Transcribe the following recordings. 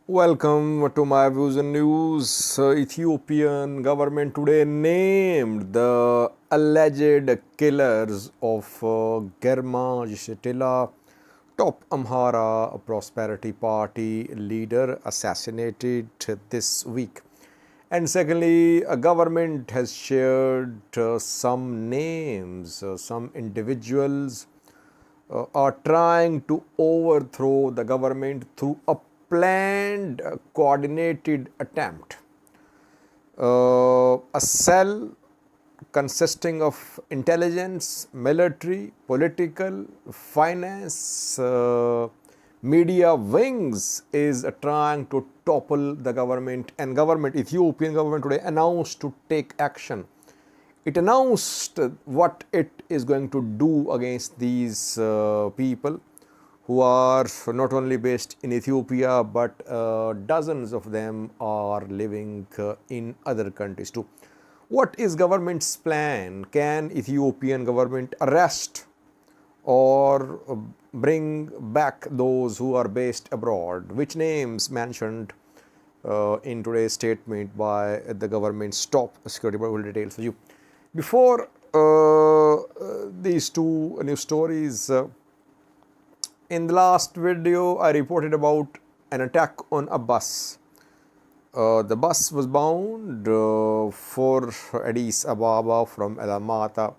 Welcome to my views and news. Ethiopian government today named the alleged killers of Girma Yeshitila, top Amhara Prosperity Party leader, assassinated this week. And secondly, a government has shared some names, some individuals are trying to overthrow the government through a planned, coordinated attempt. A cell consisting of intelligence, military, political, finance, media wings is trying to topple the government, and Ethiopian government today announced to take action. It announced what it is going to do against these people who are not only based in Ethiopia, but dozens of them are living in other countries too. What is government's plan? Can Ethiopian government arrest or bring back those who are based abroad? Which names mentioned in today's statement by the government's top security board? Details for you. Before these two news stories, in the last video, I reported about an attack on a bus. The bus was bound for Addis Ababa from Alamata,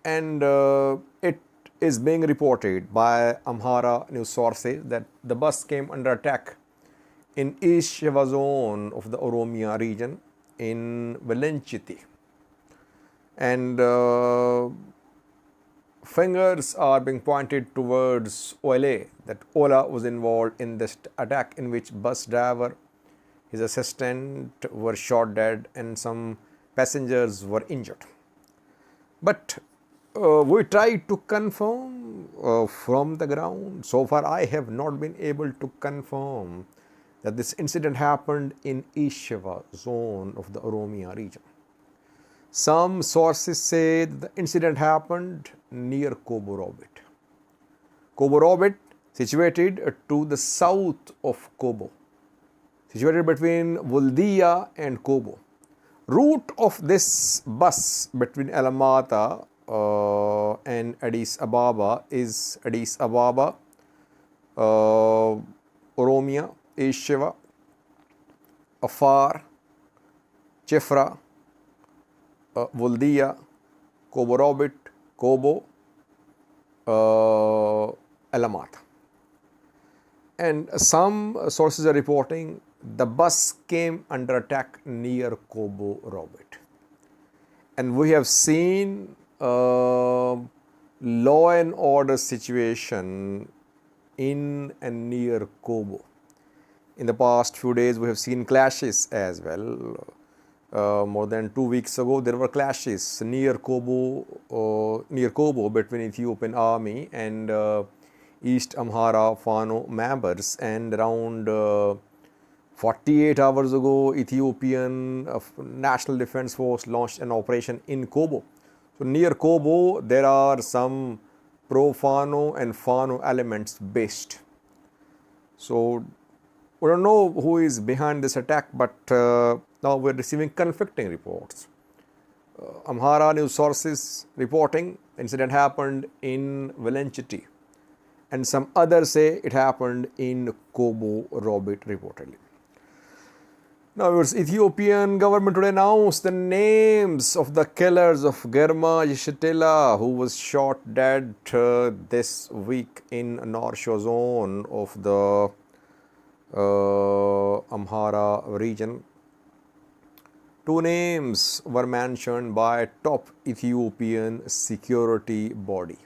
and it is being reported by Amhara news sources that the bus came under attack in East Sheva zone of the Oromia region in Valenchiti, and fingers are being pointed towards Ola, that Ola was involved in this attack, in which bus driver, his assistant were shot dead and some passengers were injured. But we tried to confirm from the ground. So far I have not been able to confirm that this incident happened in East Sheva zone of the Oromia region. Some sources say that the incident happened near Koborobit. Koborobit, situated to the south of Kobo, situated between Vuldia and Kobo. Route of this bus between Alamata and Addis Ababa is Addis Ababa, Oromia, East Sheva, Afar, Chifra, Vuldia, Koborobit, Kobo, Alamata. And some sources are reporting the bus came under attack near Koborobit. And we have seen law and order situation in and near Kobo. In the past few days, we have seen clashes as well. More than 2 weeks ago, there were clashes near Kobo between Ethiopian army and East Amhara Fano members. And around 48 hours ago, Ethiopian National Defense Force launched an operation in Kobo. So near Kobo, there are some pro-Fano and Fano elements based. So we don't know who is behind this attack, but now we are receiving conflicting reports. Amhara news sources reporting incident happened in Valenchiti, and some others say it happened in Koborobit reportedly. Now, Ethiopian government today announced the names of the killers of Girma Yeshitila, who was shot dead this week in North Shore zone of the Amhara region. Two names were mentioned by top Ethiopian security body.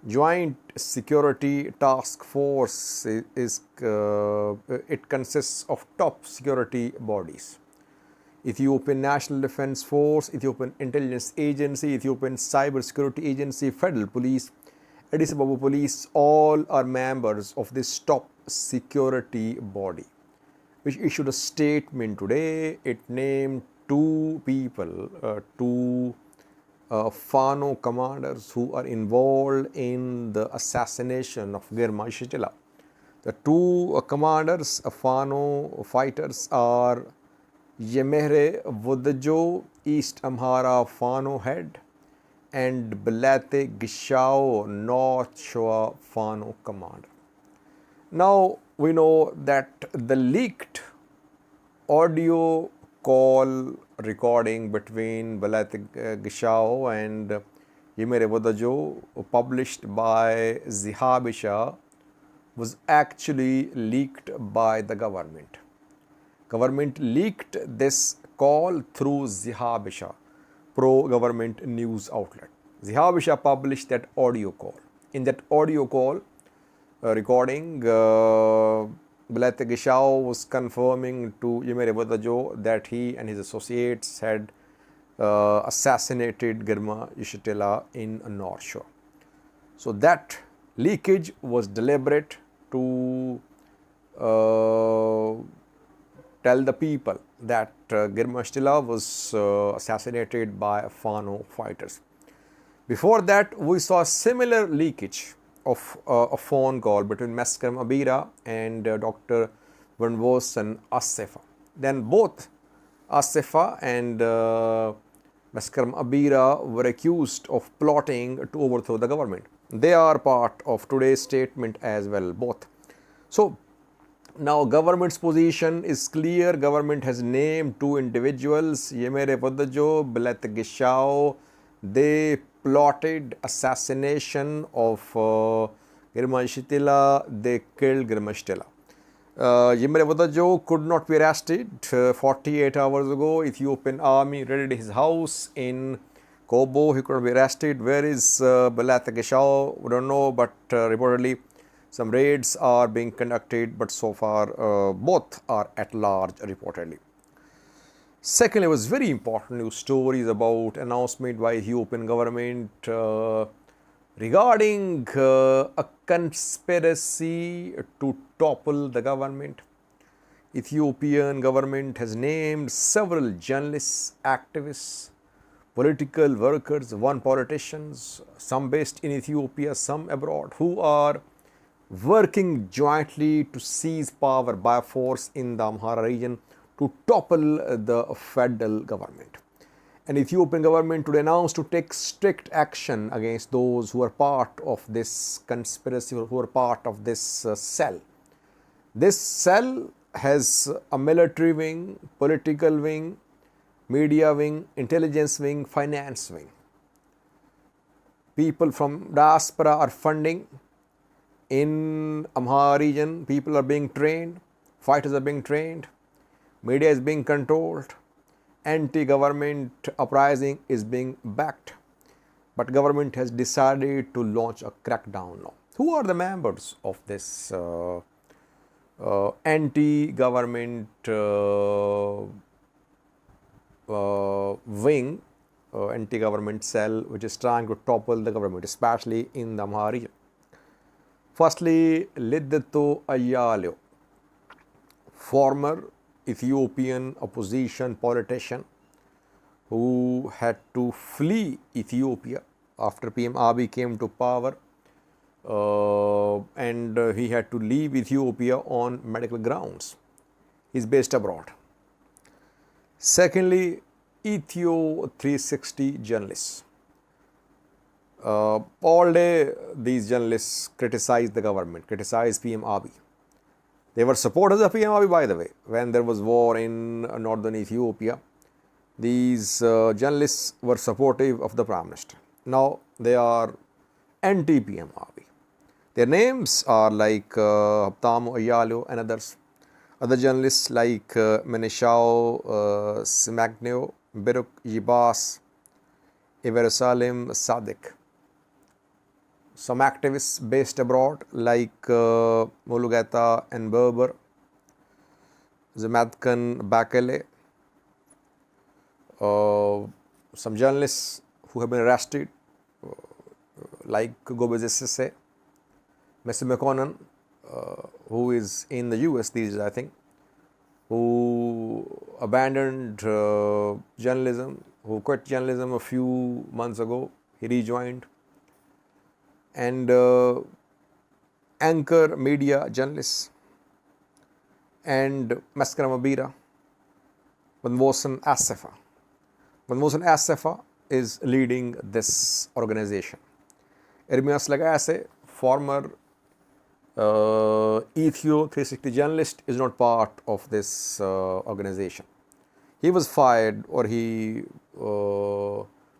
Joint Security Task Force it consists of top security bodies: Ethiopian National Defense Force, Ethiopian Intelligence Agency, Ethiopian Cyber Security Agency, Federal Police, Addis Ababa Police. All are members of this top security body, which issued a statement today. It named two people, two Fano commanders who are involved in the assassination of Girma Yeshitila. The two commanders, Fano fighters, are Yemere Vudajo, East Amhara Fano head, and Belate Gishao, North Shoa Fano commander. Now we know that the leaked audio call recording between Belate Gishao and Yemere Vudajo, published by Zihabisha, was actually leaked by the government. Government leaked this call through Zihabisha, pro-government news outlet. Zihabisha published that audio call. In that audio call recording, Belate Gishao was confirming to Yemere Vudajo that he and his associates had assassinated Girma Yeshitila in North Shore. So that leakage was deliberate to tell the people that Girma Yeshitila was assassinated by Fano fighters. Before that, we saw similar leakage of a phone call between Meskerem Abira and Dr. Van Vossen Assefa. Then both Assefa and Meskerem Abira were accused of plotting to overthrow the government. They are part of today's statement as well, both. So now government's position is clear. Government has named two individuals, Yemere Vudajo, Belate Gishao. They plotted assassination of Girma Yeshitila. They killed Girma Yeshitila. Yemere Vudajo could not be arrested. 48 hours ago, Ethiopian army raided his house in Kobo. He could not be arrested. Where is Belate Gishao? We don't know, but reportedly some raids are being conducted, but so far both are at large reportedly. Secondly, it was very important news stories about announcement by Ethiopian government regarding a conspiracy to topple the government. Ethiopian government has named several journalists, activists, political workers, one politicians, some based in Ethiopia, some abroad, who are working jointly to seize power by force in the Amhara region to topple the federal government. And Ethiopian government today announced to take strict action against those who are part of this conspiracy, who are part of this cell. This cell has a military wing, political wing, media wing, intelligence wing, finance wing. People from diaspora are funding. In Amhara region, people are being trained, fighters are being trained, media is being controlled, anti-government uprising is being backed. But government has decided to launch a crackdown now. Who are the members of this anti-government wing, anti-government cell, which is trying to topple the government, especially in the Amhara region? Firstly, Liddato Ayalio, former Ethiopian opposition politician who had to flee Ethiopia after PM Abiy came to power, and he had to leave Ethiopia on medical grounds. He is based abroad. Secondly, Ethio 360 journalists. All day these journalists criticize the government, criticize PM Abiy. They were supporters of PM Abiy, by the way, when there was war in northern Ethiopia. These journalists were supportive of the Prime Minister. Now they are anti-PM Abiy. Their names are like Haptamo Ayalo and others. Other journalists like Meneshao Simagneo, Beruk Yibas, Iverusalim Sadik. Some activists based abroad like Mulugeta and Berber, Zemadkan Bakele, some journalists who have been arrested like Gobezesese, Mr. McConnell, who is in the US these days, I think, who abandoned journalism, who quit journalism a few months ago. He rejoined. And anchor media journalist and Maskara Mabira, Vanvosan Asefa. Vanvosan Asefa is leading this organization. Ermias Lagase, former Ethio 360 journalist, is not part of this organization. He was fired, or he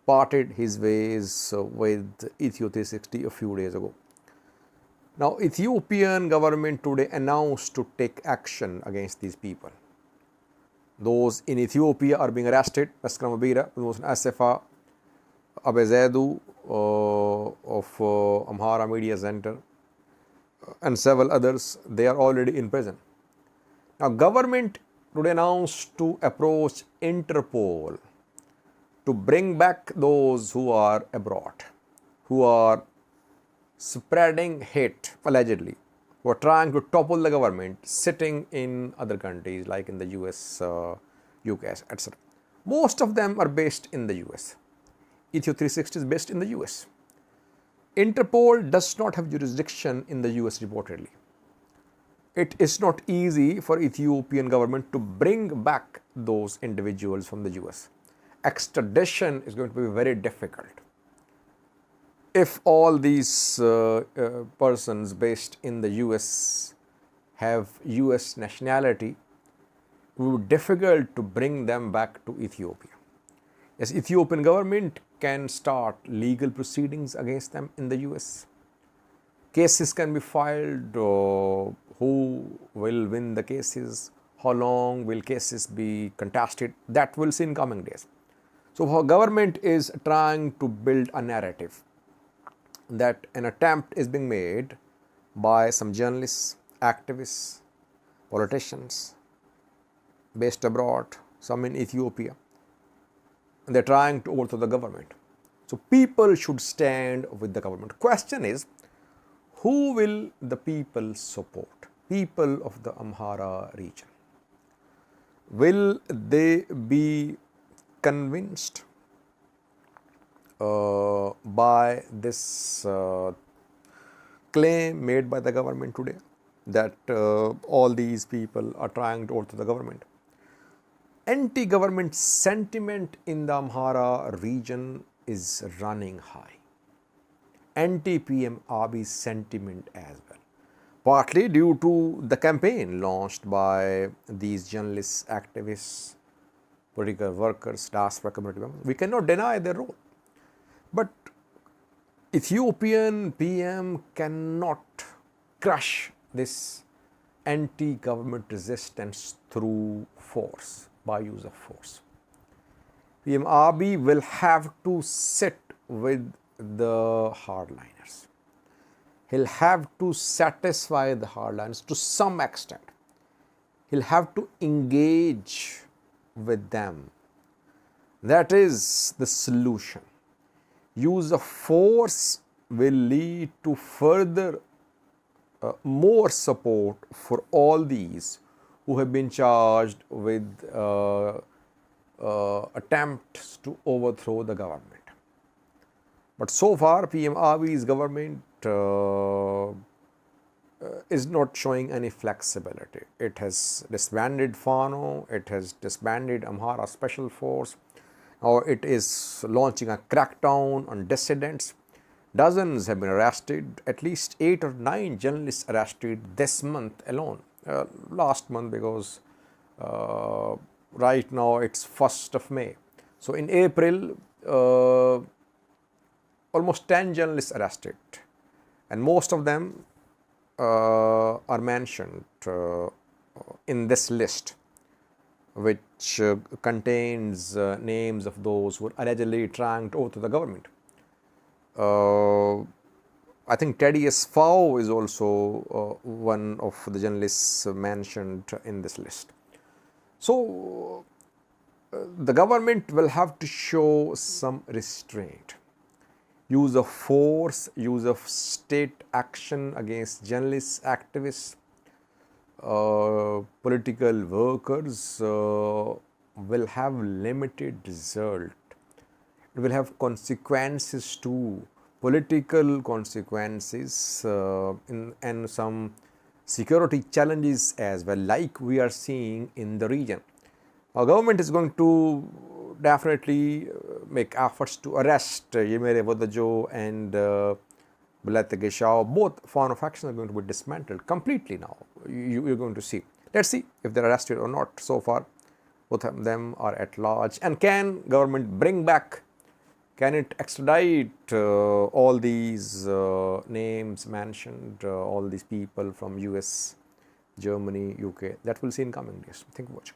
parted his ways with Ethio 360 a few days ago. Now, Ethiopian government today announced to take action against these people. Those in Ethiopia are being arrested. Maskara Mabira, Asefa, Abezedu of Amhara Media Center, and several others, they are already in prison. Now, government today announced to approach Interpol to bring back those who are abroad, who are spreading hate, allegedly, who are trying to topple the government, sitting in other countries like in the US, UK, etc. Most of them are based in the US. Ethio 360 is based in the US. Interpol does not have jurisdiction in the US reportedly. It is not easy for Ethiopian government to bring back those individuals from the US. Extradition is going to be very difficult. If all these persons based in the US have US nationality, it will be difficult to bring them back to Ethiopia. Yes, Ethiopian government can start legal proceedings against them in the US. Cases can be filed. Who will win the cases? How long will cases be contested? That we'll see in coming days. So, our government is trying to build a narrative that an attempt is being made by some journalists, activists, politicians based abroad, some in Ethiopia, and they're trying to overthrow the government. So, people should stand with the government. Question is, who will the people support? People of the Amhara region. Will they be convinced by this claim made by the government today that all these people are trying to overthrow the government? Anti-government sentiment in the Amhara region is running high. Anti-PM Abiy sentiment as well, partly due to the campaign launched by these journalists, activists, political workers, diaspora community members. We cannot deny their role. But Ethiopian PM cannot crush this anti-government resistance through force, by use of force. PM Abiy will have to sit with the hardliners. He'll have to satisfy the hardliners to some extent. He'll have to engage with them. That is the solution. Use of force will lead to further more support for all these who have been charged with attempts to overthrow the government. But so far, PM Abiy's government is not showing any flexibility. It has disbanded Fano, it has disbanded Amhara Special Force, or it is launching a crackdown on dissidents. Dozens have been arrested, at least 8 or 9 journalists arrested this month alone. Last month, because right now it's 1st of May. So in April, almost 10 journalists arrested, and most of them are mentioned in this list, which contains names of those who are allegedly trying to overthrow the government. I think Teddy Esfao is also one of the journalists mentioned in this list. So, the government will have to show some restraint. Use of force, use of state action against journalists, activists, political workers will have limited result It will have consequences too, political consequences and some security challenges as well, like we are seeing in the region. Our government is going to definitely make efforts to arrest Yemere Bodajo and Bulate Geshao. Both foreign factions are going to be dismantled completely now. You're going to see. Let's see if they're arrested or not. So far, both of them are at large. And can government bring back, can it extradite all these names mentioned, all these people from US, Germany, UK? That we'll see in coming days. Thank you for watching.